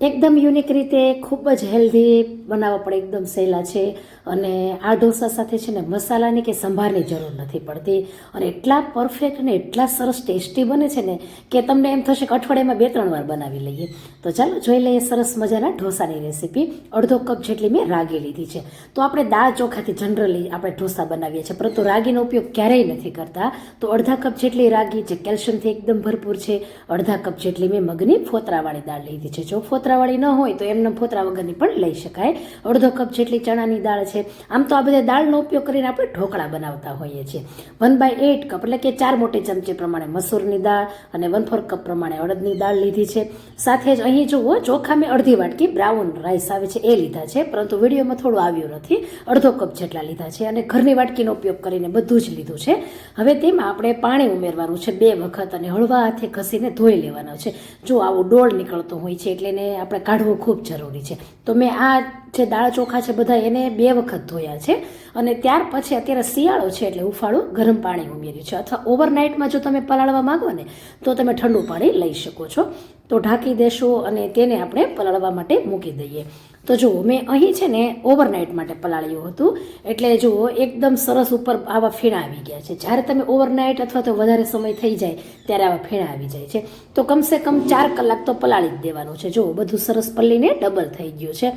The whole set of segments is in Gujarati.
એકદમ યુનિક રીતે ખૂબ જ હેલ્ધી બનાવવા પડે, એકદમ સહેલા છે. અને આ ઢોસા સાથે છે ને મસાલાની કે સંભારની જરૂર નથી પડતી અને એટલા પરફેક્ટ અને એટલા સરસ ટેસ્ટી બને છે ને કે તમને એમ થશે કે અઠવાડિયામાં 2-3 વાર બનાવી લઈએ. તો ચાલો જોઈ લઈએ સરસ મજાના ઢોસાની રેસીપી. અડધો કપ જેટલી મેં રાગી લીધી છે. તો આપણે દાળ ચોખાથી જનરલી આપણે ઢોસા બનાવીએ છીએ, પરંતુ રાગીનો ઉપયોગ ક્યારેય નથી કરતા. તો અડધા કપ જેટલી રાગી, જે કેલ્શિયમથી એકદમ ભરપૂર છે. અડધા કપ જેટલી મેં મગની ફોતરાવાળી દાળ લીધી છે. જો ફોતરાવાળી ન હોય તો એમને ફોતરા વગરની પણ લઈ શકાય. અડધો કપ જેટલી ચણાની દાળ છે. આમ તો આ બધા દાળનો ઉપયોગ કરીને આપણે ઢોકળા બનાવતા હોઈએ છીએ. 1/8 કપ એટલે કે 4 મોટી ચમચી પ્રમાણે મસૂરની દાળ અને 1/4 કપ પ્રમાણે અડદની દાળ લીધી છે. સાથે જ અહીં જુઓ, ચોખા મેં અડધી વાટકી બ્રાઉન રાઈસ આવે છે એ લીધા છે, પરંતુ વિડીયોમાં થોડું આવ્યું નથી. અડધો કપ જેટલા લીધા છે અને ઘરની વાટકીનો ઉપયોગ કરીને બધું જ લીધું છે. હવે તેમાં આપણે પાણી ઉમેરવાનું છે 2 વખત અને હળવા હાથે ઘસીને ધોઈ લેવાનો છે. જો આવો ડોળ નીકળતો હોય છે એટલે એને આપણે કાઢવો ખૂબ જરૂરી છે. તો મેં આ જે દાળ ચોખા છે બધા એને 2 વખત ધોયા છે. અને ત્યાર પછી અત્યારે શિયાળો છે એટલે ઉફાળું ગરમ પાણી ઉમેર્યું છે. અથવા ઓવરનાઇટમાં જો તમે પલાળવા માંગો ને તો તમે ઠંડુ પાણી લઈ શકો છો. તો ઢાંકી દેશો અને તેને આપણે પલાળવા માટે મૂકી દઈએ. તો જુઓ, મેં અહીં છે ને ઓવરનાઇટ માટે પલાળ્યું હતું, એટલે જુઓ એકદમ સરસ ઉપર આવા ફીણા આવી ગયા છે. જ્યારે તમે ઓવરનાઇટ અથવા તો વધારે સમય થઈ જાય ત્યારે આવા ફીણા આવી જાય છે. તો કમસે કમ 4 કલાક તો પલાળી જ દેવાનું છે. જુઓ, બધું સરસ પલ્લીને ડબલ થઈ ગયું છે.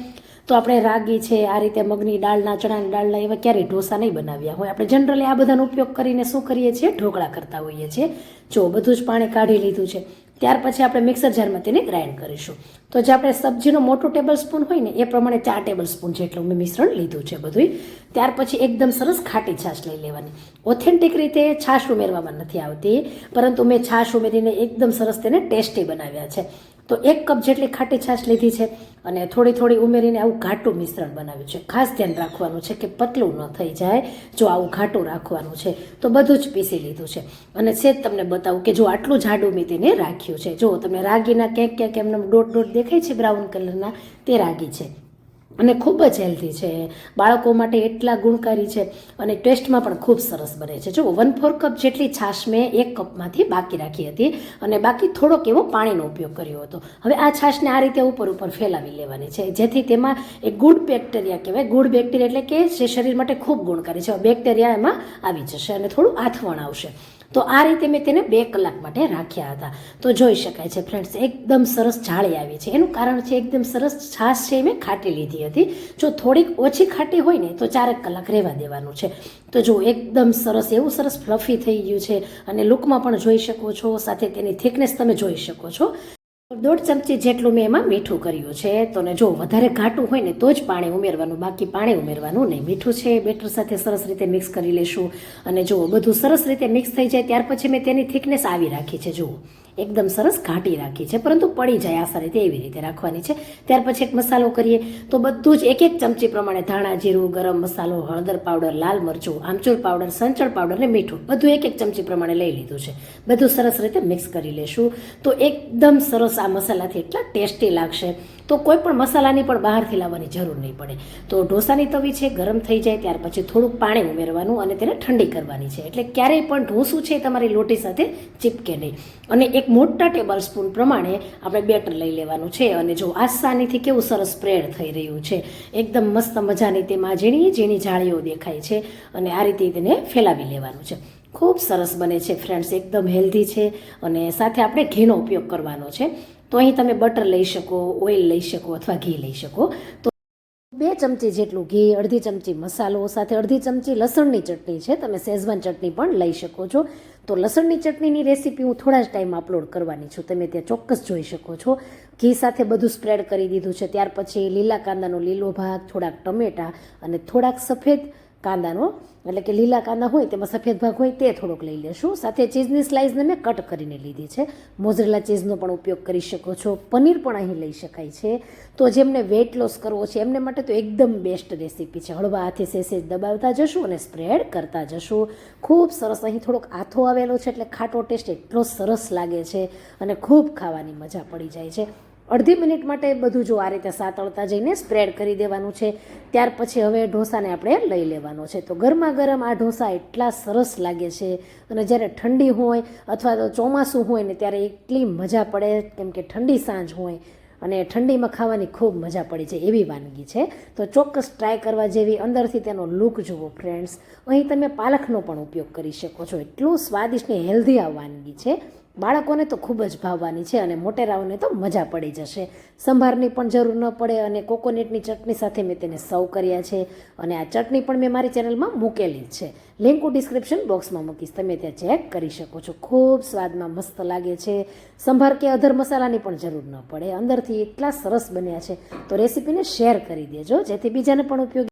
તો આપણે રાગી છે, આ રીતે મગની દાળના, ચણાની દાળના એવા ક્યારેય ઢોસા નહીં બનાવ્યા હોય. આપણે જનરલી આ બધાનો ઉપયોગ કરીને શું કરીએ છીએ, ઢોકળા કરતા હોઈએ છીએ. જો બધું જ પાણી કાઢી લીધું છે. ત્યાર પછી આપણે મિક્સર જારમાં તેને ગ્રાઇન્ડ કરીશું. તો જે આપણે સબ્જીનો મોટો ટેબલ સ્પૂન હોય ને એ પ્રમાણે 4 ટેબલ સ્પૂન જેટલું મેં મિશ્રણ લીધું છે બધું. ત્યાર પછી એકદમ સરસ ખાટી છાશ લઈ લેવાની. ઓથેન્ટિક રીતે છાશ ઉમેરવામાં નથી આવતી, પરંતુ મેં છાશ ઉમેરીને એકદમ સરસ તેને ટેસ્ટી બનાવ્યા છે. તો 1 કપ જેટલી ખાટી છાશ લીધી છે અને થોડી થોડી ઉમેરીને આવું ઘાટું મિશ્રણ બનાવ્યું છે. ખાસ ધ્યાન રાખવાનું છે કે પતલું ન થઈ જાય. જો આવું ઘાટું રાખવાનું છે. તો બધું જ પીસી લીધું છે અને સેજ તમને બતાવું કે જો આટલું જાડું મેં તેને રાખ્યું છે. જો તમને રાગીના ક્યાંક એમને ડોટ દેખાય છે બ્રાઉન કલરના, તે રાગી છે અને ખૂબ જ હેલ્ધી છે. બાળકો માટે એટલા ગુણકારી છે અને ટેસ્ટમાં પણ ખૂબ સરસ બને છે. જો 1/4 કપ જેટલી છાશ મેં 1 કપમાંથી બાકી રાખી હતી અને બાકી થોડોક એવો પાણીનો ઉપયોગ કર્યો હતો. હવે આ છાશને આ રીતે ઉપર ફેલાવી લેવાની છે, જેથી તેમાં એક ગુડ બેક્ટેરિયા કહેવાય. ગુડ બેક્ટેરિયા એટલે કે જે શરીર માટે ખૂબ ગુણકારી છે, બેક્ટેરિયા એમાં આવી જશે અને થોડું આથવણ આવશે. તો આ રીતે મેં તેને 2 કલાક માટે રાખ્યા હતા. તો જોઈ શકાય છે ફ્રેન્ડ્સ, એકદમ સરસ જાળી આવી છે. એનું કારણ છે એકદમ સરસ છાશ છે મેં ખાટી લીધી હતી. જો થોડીક ઓછી ખાટી હોય ને તો 4 કલાક રહેવા દેવાનું છે. તો જો એકદમ સરસ એવું સરસ ફ્લફી થઈ ગયું છે અને લુકમાં પણ જોઈ શકો છો. સાથે તેની થિકનેસ તમે જોઈ શકો છો. 1.5 ચમચી જેટલું મેં એમાં મીઠું કર્યું છે. તો ને જો વધારે ઘાટું હોય ને તો જ પાણી ઉમેરવાનું, બાકી પાણી ઉમેરવાનું નહીં. મીઠું છે બેટર સાથે સરસ રીતે મિક્સ કરી લેશું. અને જુઓ બધું સરસ રીતે મિક્સ થઈ જાય ત્યાર પછી મેં તેની થિકનેસ આવી રાખી છે. જુઓ એકદમ સરસ ઘાટી રાખી છે, પરંતુ પડી જાય આસાની રીતે એવી રીતે રાખવાની છે. ત્યાર પછી એક મસાલો કરીએ તો બધું જ 1-1 ચમચી પ્રમાણે ધાણા જીરું, ગરમ મસાલો, હળદર પાવડર, લાલ મરચું, આમચૂર પાવડર, સંચળ પાવડર અને મીઠું બધું 1-1 ચમચી પ્રમાણે લઈ લીધું છે. બધું સરસ રીતે મિક્સ કરી લેશું. તો એકદમ સરસ આ મસાલાથી એટલા ટેસ્ટી લાગશે. તો કોઈ પણ મસાલાની પણ બહારથી લાવવાની જરૂર નહીં પડે. તો ઢોસાની તવી છે ગરમ થઈ જાય ત્યાર પછી થોડુંક પાણી ઉમેરવાનું અને તેને ઠંડી કરવાની છે, એટલે ક્યારેય પણ ઢોસું છે તમારી લોટી સાથે ચીપકે નહીં. અને એક મોટા ટેબલ સ્પૂન પ્રમાણે આપણે બેટર લઈ લેવાનું છે. અને જો આસાનીથી કેવું સરસ સ્પ્રેડ થઈ રહ્યું છે, એકદમ મસ્ત મજાની તેમાં ઝીણી ઝીણી જાળીઓ દેખાય છે અને આ રીતે તેને ફેલાવી લેવાનું છે. ખૂબ સરસ બને છે ફ્રેન્ડ્સ, એકદમ હેલ્ધી છે અને સાથે આપણે ઘીનો ઉપયોગ કરવાનો છે. તો અહીં તમે બટર લઈ શકો, ઓઇલ લઈ શકો અથવા ઘી લઈ શકો. તો 2 ચમચી જેટલું ઘી, અડધી ચમચી મસાલો, સાથે અડધી ચમચી લસણની ચટણી છે. તમે શેઝવાન ચટણી પણ લઈ શકો છો. તો લસણની ચટણીની રેસીપી હું થોડા જ ટાઈમમાં અપલોડ કરવાની છું, તમે ત્યાં ચોક્કસ જોઈ શકો છો. ઘી સાથે બધું સ્પ્રેડ કરી દીધું છે. ત્યાર પછી લીલા કાંદાનો લીલો ભાગ, થોડાક ટમેટાં અને થોડાક સફેદ કાંદાનો, એટલે કે લીલા કાંદા હોય તેમાં સફેદ ભાગ હોય તે થોડોક લઈ લેશું. સાથે ચીઝની સ્લાઇસને મેં કટ કરીને લીધી છે. મોઝરેલા ચીઝનો પણ ઉપયોગ કરી શકો છો. પનીર પણ અહીં લઈ શકાય છે. તો જેમને વેઇટ લોસ કરવો છે એમને માટે તો એકદમ બેસ્ટ રેસીપી છે. હળવા હાથે સેજ દબાવતા જશું અને સ્પ્રેડ કરતા જશું. ખૂબ સરસ અહીં થોડોક આથો આવેલો છે એટલે ખાટો ટેસ્ટ એટલો સરસ લાગે છે અને ખૂબ ખાવાની મજા પડી જાય છે. અડધી મિનિટ માટે બધું જો આ રીતે સાતળતા જઈને સ્પ્રેડ કરી દેવાનું છે. ત્યાર પછી હવે ઢોસાને આપણે લઈ લેવાનો છે. તો ગરમા ગરમ આ ઢોસા એટલા સરસ લાગે છે અને જ્યારે ઠંડી હોય અથવા તો ચોમાસું હોય ને ત્યારે એટલી મજા પડે, કેમ કે ઠંડી સાંજ હોય અને ઠંડીમાં ખાવાની ખૂબ મજા પડી જાય એવી વાનગી છે. તો ચોક્કસ ટ્રાય કરવા જેવી. અંદરથી તેનો લુક જુઓ ફ્રેન્ડ્સ. અહીં તમે પાલકનો પણ ઉપયોગ કરી શકો છો. એટલું સ્વાદિષ્ટ ને હેલ્ધી આ વાનગી છે. બાળકોને તો ખૂબ જ ભાવવાની છે અને મોટેરાઓને તો મજા પડી જશે. સંભારની પણ જરૂર ન પડે અને કોકોનટની ચટણી સાથે મેં તેને સર્વ કર્યા છે. અને આ ચટણી પણ મેં મારી ચેનલમાં મૂકેલી જ છે. લિંક હું ડિસ્ક્રિપ્શન બોક્સમાં મૂકીશ, તમે ત્યાં ચેક કરી શકો છો. ખૂબ સ્વાદમાં મસ્ત લાગે છે. સંભાર કે અધર મસાલાની પણ જરૂર ન પડે. અંદરથી એટલા સરસ બન્યા છે. તો રેસીપીને શેર કરી દેજો જેથી બીજાને પણ ઉપયોગી